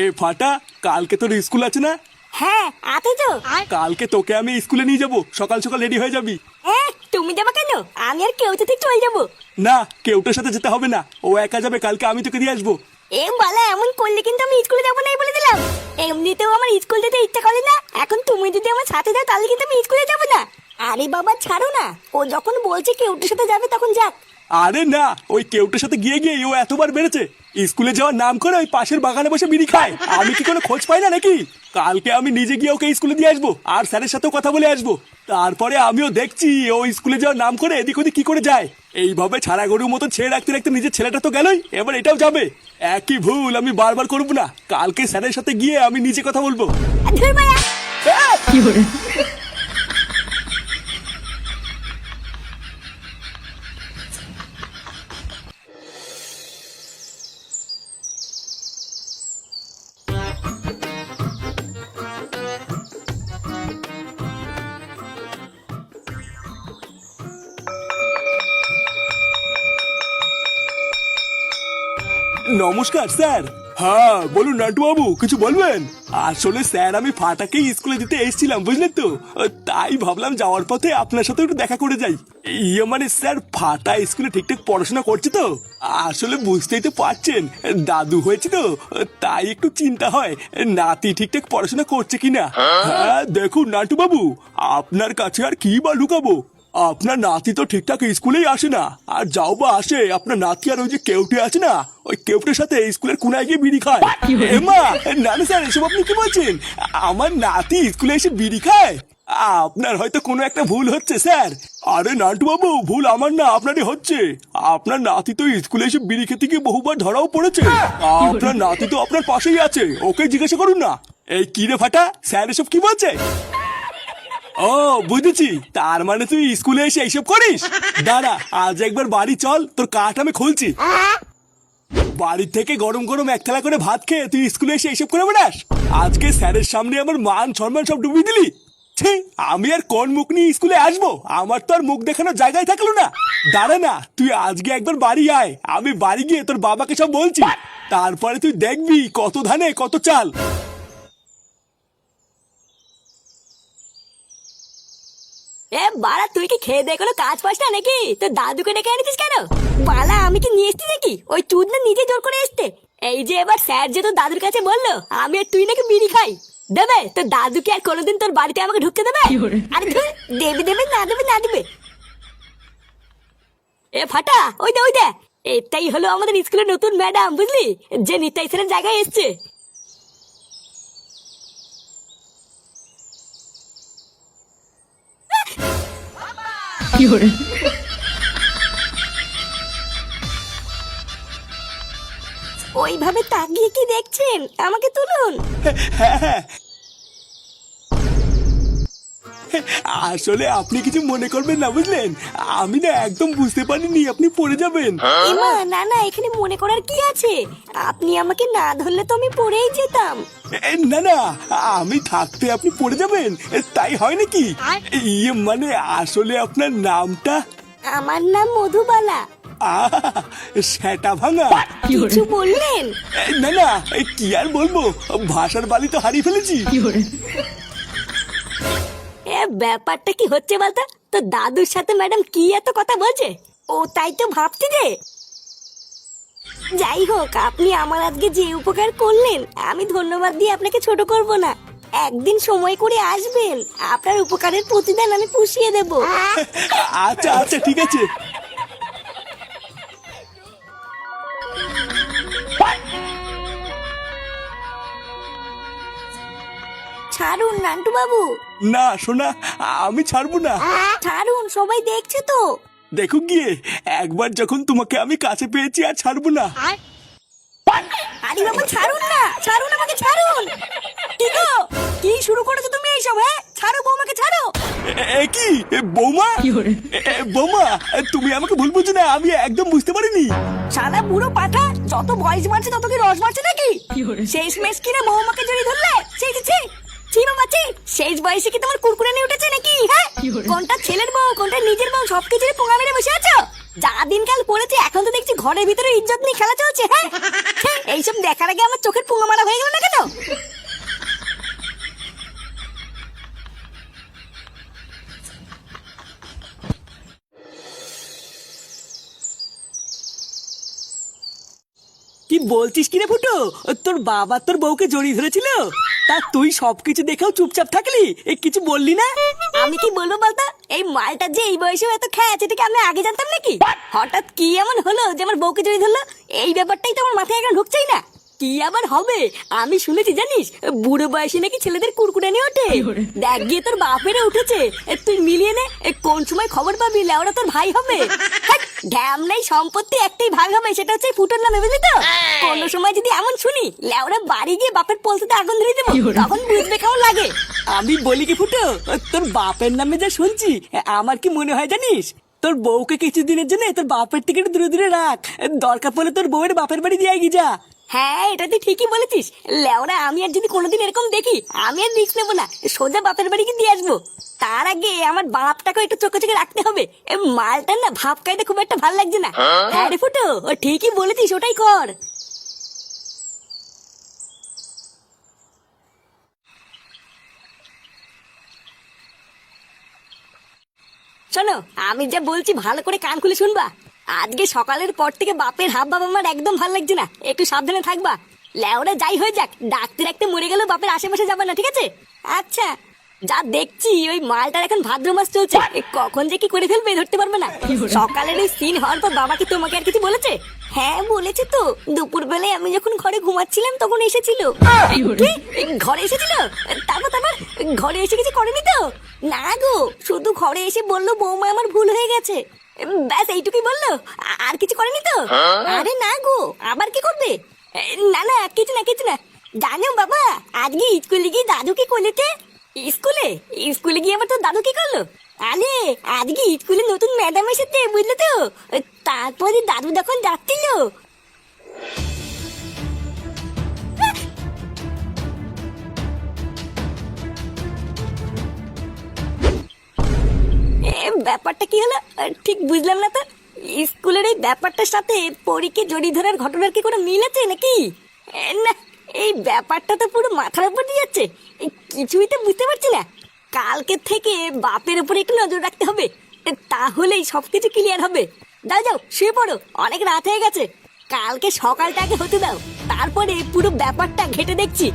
এ ফাটা, কালকে তোর স্কুল আছে না? হ্যাঁ আছে তো। কালকে তোকে আমি স্কুলে নিয়ে যাব, সকাল সকাল রেডি হয়ে যাবি। তুমি যাবা কেন? আমি আর কেউ থেকে চলে যাবো। না, কেউটার সাথে যেতে হবে না, ও একা যাবে। কালকে আমি তোকে দিয়ে আসবো। বালা, এমন করলে কিন্তু আমি স্কুলে যাবো না বলে দিলাম। এমনিতেও আমার স্কুল যেতে ইচ্ছা করে না, এখন তুমি যদি আমার সাথে যাও তাহলে কিন্তু আমি স্কুলে যাবো না। আরে বাবা ছাড়ো না, ও যখন বলছে কেউটার সাথে যাবে তখন যাক। আরে না, ওই কেউটার সাথে গিয়ে গিয়ে ও এতবার বেড়েছে। স্কুলে যাওয়ার নাম করে ওই পাশের বাগানে বসে বিড়ি খায়। আমি কি কোনো খোঁজ পাই না নাকি? কালকে আমি নিজে গিয়ে ওকে স্কুলে দিয়ে আসবো, আর স্যারের সাথেও কথা বলে আসবো। তারপরে আমিও দেখছি ও স্কুলে যাওয়ার নাম করে এদিক ওদিক কি করে যায়। এইভাবে ছাড়া গরুর মতো ছেড়ে রাখতে রাখতে নিজের ছেলেটা তো গেলই, এবার এটাও যাবে। একই ভুল আমি বারবার করবো না। কালকে স্যারের সাথে গিয়ে আমি নিজে কথা বলবো। ধুর বাড়া। নমস্কার স্যার। হ্যাঁ বলুন নান্টু বাবু, কিছু বলবেন? আসলে স্যার আমি ফাটাকে স্কুলে দিতে এসেছিলাম, বুঝলেন তো। তাই ভাবলাম যাওয়ার পথে আপনার সাথে একটু দেখা করে যাই। মানে স্যার, ফাটা স্কুলে ঠিকঠাক পড়াশোনা করছে তো? আসলে বুঝতেই তো পারছেন, দাদু হয়েছে তো, তাই একটু চিন্তা হয় নাতি ঠিকঠাক পড়াশোনা করছে কিনা। হ্যাঁ দেখুন নান্টু বাবু, আপনার কাছে আর কি বা লুকাবো। আপনার নাতি তো ঠিকঠাক স্কুলেই আসে না, আর যাও বা আসে আপনার নাতি আর ওই যে কেউটে আছে না, ওই কেউটের সাথে স্কুলের কোনায় গিয়ে বিড়ি খায়। এমা না না স্যার, এসব আপনি কি বলছেন? আমার নাতি স্কুলে এসে বিড়ি খায়? আপনার হয়তো কোনো একটা ভুল হচ্ছে স্যার। আরে নান্টু বাবু, ভুল আমার না, আপনারই হচ্ছে। আপনার নাতি তো স্কুলে এসে বিড়ি খেতে গিয়ে বহুবার ধরাও পড়েছে। আপনার নাতি তো আপনার পাশেই আছে, ওকে জিজ্ঞাসা করুন না। এই কি রে ফাটা, স্যার এসব কি বলছে? ও বুঝেছি, তার মানে তুই স্কুলে এসে এইসব করিস। দাঁড়া, আজ একবার বাড়ি চল, তোর কাঠ আমি খুলছি। বাড়ি থেকে গরম গরম এক থালা করে ভাত খেয়ে তুই স্কুলে এসে এইসব করে বেড়াস? আজকে স্যারের সামনে আমার মান সম্মান সব ডুবিয়ে দিলি। ছি, আমি আর কোন মুখ নিয়ে স্কুলে আসবো? আমার তো আর মুখ দেখানোর জায়গায় থাকলো না। দাঁড়া না, তুই আজকে একবার বাড়ি আয়, আমি বাড়ি গিয়ে তোর বাবাকে সব বলছি। তারপরে তুই দেখবি কত ধানে কত চাল। বাড়া, তুই কি খেয়ে দিয়ে কোনো কাজ পাস না নাকি? তোর দাদুকে ডেকে এনেছিস কেন? বালা, আমি কি নিয়ে এসছি নাকি? ওই চুদ না নিজে জোর করে এসছে। এই যে এবার স্যার যে তোর দাদুর কাছে বললো আমি আর তুই নাকি বিড়ি খাই, দেবে তোর দাদুকে আর কোনোদিন তোর বাড়িতে আমাকে ঢুকতে দেবে? আরে ধুর, দেবে দেবে না দেবে না দেবে। ফাটা, ওই দে ওই দে, এটাই হলো আমাদের স্কুলের নতুন ম্যাডাম, বুঝলি, যে নিতাই স্যারের জায়গায় এসছে। ওইভাবে তাকিয়ে কি দেখছেন? আমাকে তুলুন। আসলে আপনি কিছু মনে করবেন না, বুঝলেন, আমি না একদম বুঝতে পারিনি আপনি পড়ে যাবেন। এমা না না, এখানে মনে করার কি আছে? আপনি আমাকে না ধরলে তো আমি পড়েই যেতাম। না না, আমি থাকতে আপনি পড়ে যাবেন তাই হয় নাকি? মানে আসলে আপনার নামটা? আমার নাম মধুবালা। সেটা ভাঙা। কিছু বললেন? না না, কি আর বলবো, ভাষার বালি তো হারিয়ে ফেলেছি। ব্যাপারটা কি হচ্ছে বলতো? তো দাদুর সাথে ম্যাডাম কি এত কথা বলছে? ও তাই তো ভাবছি যে। যাই হোক, আপনি আমার আজকে যে উপকার করলেন, আমি ধন্যবাদ দিয়ে আপনাকে ছোট করব না। একদিন সময় করে আসবেন, আপনার উপকারের প্রতিদান আমি পুষিয়ে দেব। আচ্ছা আচ্ছা, ঠিক আছে। ছাড়ুন নান্টু বাবু। না শোনা, আমি ছাড়বো না। ছাড়ুন, সবাই দেখছে তো। দেখো গিয়ে, একবার যখন তোমাকে আমি কাছে পেয়েছি আর ছাড়বো না। আরে বাবা, ছাড়ুন না, ছাড়ুন আমাকে, ছাড়ুন। কি গো, কি শুরু করেছো তুমি এইসব? ছাড়ো বৌমাকে, ছাড়ো। কি বৌমা? বৌমা, তুমি আমাকে ভুল বুঝো না, আমি একদম বুঝতে পারিনি। সাদা বুড়ো পাঠা, যত বয়স বাড়ছে তত কি রস বাড়ছে নাকি? শেষ মেশ কিনা বৌমাকে জড়িয়ে ধরলে? ছি ছি ছি ছি বাবা ছি। শেষ বয়সে কি তোমার কুরকুরে নিয়ে উঠেছে নাকি? হ্যাঁ, কোনটা ছেলের বউ কোনটা নিজের বউ সবকিছুরই পোঙা মেরে বসে আছো। যা দিনকাল পড়েছে এখন তো দেখছি ঘরের ভিতরে ইজ্জত নিয়ে খেলা চলছে। হ্যাঁ এইসব দেখার আগে আমার চোখের পুঙ্গা মারা হয়ে গেল না কেন? কি বলছিস কিরে ফুটো? তোর বাবা তোর বউকে জড়িয়ে ধরেছিল, তা তুই সবকিছু দেখেও চুপচাপ থাকলি, কিছু বললি না? আমি কি বলবো বলতো, এই মালটা যে এই বয়সে এত খেয়ে আছে এটাকে আমি আগে জানতাম নাকি? হঠাৎ কি এমন হলো যে আমার বউকে জড়িয়ে ধরলো? এই ব্যাপারটাই তো আমার মাথায় এখন ঢুকছেই না। কি আবার হবে? আমি শুনেছি জানিস, বুড়ো বয়সে নাকি ছেলেদের কুরকুরানি ওঠে। দেখ গিয়ে তোর বাপেরে উঠেছে, তুই মিলিয়ে নে কোন সময় খবর পাবি লেওরা তোর ভাই হবে। ঢ্যাম নাই সম্পত্তি একটাই ভাগ হবে, সেটা হচ্ছে ফুটোর নামে, বুঝলি তো? কোন সময় যদি এমন শুনি লেওরা বাড়ি গিয়ে বাপের পলতে আগুন ধরে দেবো, তখন বুঝবে কেমন লাগে। আমি বলি কি ফুটো, তোর বাপের নামে যা শুনছি আমার কি মনে হয় জানিস, তোর বউকে কিছুদিনের জন্য তোর বাপের থেকে একটু দূরে দূরে রাখ, দরকার পড়লে তোর বউয়ের বাপের বাড়ি দিয়ে এগিয়ে যা। হ্যাঁ এটা তুই ঠিকই বলেছিস। লেওরা আমি আর যদি কোনোদিন এরকম দেখি, আমি আর রিস্ক নেবো না, সোজা বাপের বাড়ি দিয়ে আসবো। তার আগে আমার বাপটাকে একটু চোখে চোখে রাখতে হবে। মালটা না ভাব খাইতে খুব একটা ভালো লাগছে না। হ্যাঁ রে ফুটো, ও ঠিকই বলেছিস, ওটাই কর। শোনো, আমি যা বলছি ভালো করে কান খুলে শুনবা। আজকে সকালের পর থেকে বাপের হাব বাবা আমার একদম ভালো লাগছে না, একটু সাবধানে থাকবা। লেওরা যাই হয়ে যাক, ডাকতে ডাকতে মরে গেলেও বাপের আশেপাশে যাবে না, ঠিক আছে? আচ্ছা, যা দেখছি ওই মালটার এখন ভাদ্র মাস চলছে, কখন যে কি করে ফেলবে ধরতে পারবে না। সকালের ওই সিন হওয়ার পর বাবা কি তোমাকে আর কিছু বলেছে? হ্যাঁ বলেছে তো, দুপুর বেলায় আমি যখন ঘরে ঘুমাচ্ছিলাম তখন এসেছিল। ঘরে এসেছিল? তারপর ঘরে এসে কিছু করেনি তো? না গো, শুধু ঘরে এসে বললো বৌমা আমার ভুল হয়ে গেছে, ব্যাস এইটুকুই বললো, আর কিছু করেনি তো? আরে না গো, আবার কি করবে? না না কিছু না কিছু না। জানো বাবা, আজকে স্কুলে গিয়ে দাদু কি করেছে? স্কুলে স্কুলে গিয়ে আবার তোর দাদু কি করলো? আরে আজকে স্কুলে নতুন ম্যাডাম এসেছে, বুঝলে তো? তারপরে দাদু যখন যাচ্ছিল, ব্যাপারটা কি হলো ঠিক বুঝলাম না তো। স্কুলের এই ব্যাপারটার সাথে পরীকে জড়িয়ে ধরার ঘটনার কি কোনো মিল আছে নাকি? না, এই ব্যাপারটা তো পুরো মাথার উপর দিয়ে যাচ্ছে, কিছুই তো বুঝতে পারছি না। কালকে থেকে বাপের উপরে একটু নজর রাখতে হবে, তাহলেই সবকিছু ক্লিয়ার হবে। যাও যাও শুয়ে পড়ো, অনেক রাত হয়ে গেছে। কালকে সকালটা আগে হতে দাও, তারপরে পুরো ব্যাপারটা ঘেটে দেখছি।